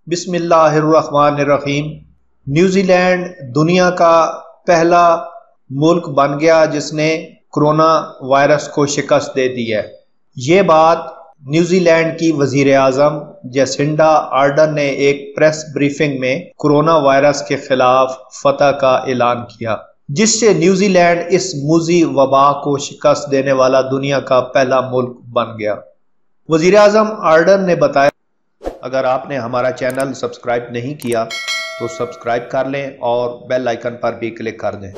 بسم اللہ الرحمن الرحیم۔ نیوزی لینڈ دنیا کا پہلا ملک بن گیا جس نے کرونا وائرس کو شکست دے دی ہے۔ یہ بات نیوزی لینڈ کی وزیر اعظم جیسنڈا آرڈن نے ایک پریس بریفنگ میں کرونا وائرس کے خلاف فتح کا اعلان کیا، جس سے نیوزی لینڈ اس موذی وبا کو شکست دینے والا دنیا کا پہلا ملک بن گیا۔ وزیر اعظم آرڈن نے بتایا، اگر آپ نے ہمارا چینل سبسکرائب نہیں کیا تو سبسکرائب کر لیں اور بیل آئیکن پر بھی کلک کر دیں۔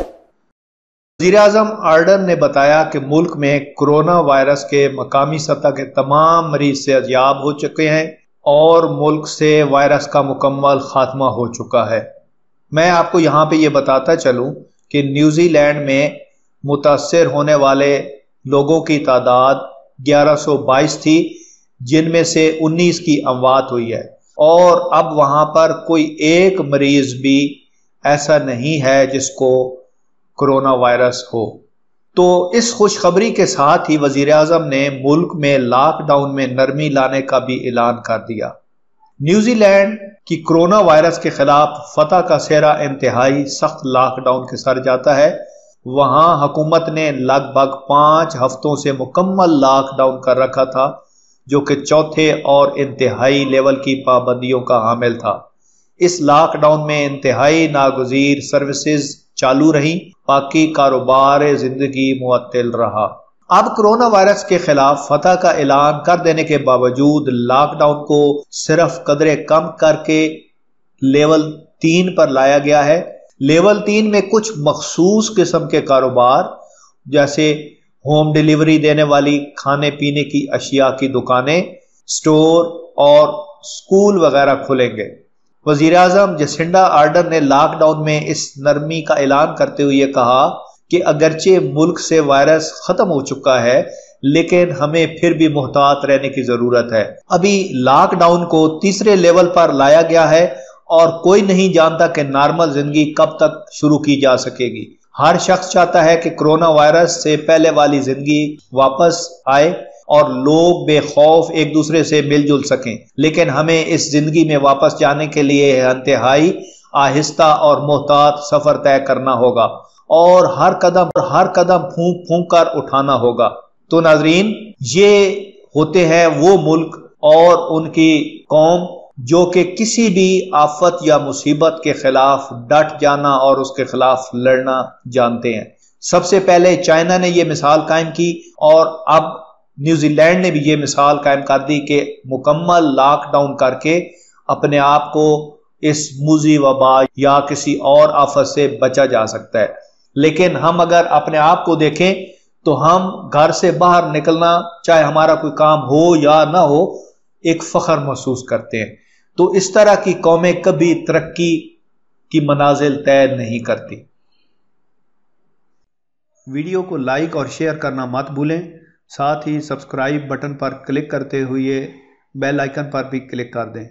وزیر اعظم آرڈن نے بتایا کہ ملک میں کرونا وائرس کے مقامی سطح کے تمام مریض صحت یاب ہو چکے ہیں اور ملک سے وائرس کا مکمل خاتمہ ہو چکا ہے۔ میں آپ کو یہاں پہ یہ بتاتا چلوں کہ نیوزی لینڈ میں متاثر ہونے والے لوگوں کی تعداد 1122 تھی، جن میں سے 19 کی اموات ہوئی ہے، اور اب وہاں پر کوئی ایک مریض بھی ایسا نہیں ہے جس کو کرونا وائرس ہو۔ تو اس خوشخبری کے ساتھ ہی وزیر اعظم نے ملک میں لاک ڈاؤن میں نرمی لانے کا بھی اعلان کر دیا۔ نیوزی لینڈ کی کرونا وائرس کے خلاف فتح کا سہرا انتہائی سخت لاک ڈاؤن کے سر جاتا ہے۔ وہاں حکومت نے لگ بھگ 5 ہفتوں سے مکمل لاک ڈاؤن کر رکھا تھا، جو کہ چوتھے اور انتہائی لیول کی پابندیوں کا حامل تھا۔ اس لاک ڈاؤن میں انتہائی ناگزیر سروسز چالو رہیں، باقی کاروبار زندگی معطل رہا۔ اب کرونا وائرس کے خلاف فتح کا اعلان کر دینے کے باوجود لاک ڈاؤن کو صرف قدرے کم کر کے لیول 3 پر لایا گیا ہے۔ لیول 3 میں کچھ مخصوص قسم کے کاروبار جیسے ہوم ڈیلیوری دینے والی کھانے پینے کی اشیاء کی دکانیں، سٹور اور سکول وغیرہ کھلیں گے۔ وزیر اعظم جیسنڈا آرڈن نے لاک ڈاؤن میں اس نرمی کا اعلان کرتے ہوئے یہ کہا کہ اگرچہ ملک سے وائرس ختم ہو چکا ہے، لیکن ہمیں پھر بھی محتاط رہنے کی ضرورت ہے۔ ابھی لاک ڈاؤن کو تیسرے لیول پر لایا گیا ہے اور کوئی نہیں جانتا کہ نارمل زندگی کب تک شروع کی جا سکے گی۔ ہر شخص چاہتا ہے کہ کرونا وائرس سے پہلے والی زندگی واپس آئے اور لوگ بے خوف ایک دوسرے سے مل جل سکیں، لیکن ہمیں اس زندگی میں واپس جانے کے لیے انتہائی آہستہ اور محتاط سفر طے کرنا ہوگا اور ہر قدم پھونک پھونک کر اٹھانا ہوگا۔ تو ناظرین، یہ ہوتے ہیں وہ ملک اور ان کی قوم جو کہ کسی بھی آفت یا مصیبت کے خلاف ڈٹ جانا اور اس کے خلاف لڑنا جانتے ہیں۔ سب سے پہلے چائنا نے یہ مثال قائم کی اور اب نیوزی لینڈ نے بھی یہ مثال قائم کر دی کہ مکمل لاک ڈاؤن کر کے اپنے آپ کو اس موذی وبا یا کسی اور آفت سے بچا جا سکتا ہے۔ لیکن ہم اگر اپنے آپ کو دیکھیں تو ہم گھر سے باہر نکلنا، چاہے ہمارا کوئی کام ہو یا نہ ہو، ایک فخر محسوس کرتے ہیں۔ تو اس طرح کی قومیں کبھی ترقی کی منازل طے نہیں کرتی۔ ویڈیو کو لائک اور شیئر کرنا مت بھولیں، ساتھ ہی سبسکرائب بٹن پر کلک کرتے ہوئے بیل آئیکن پر بھی کلک کر دیں۔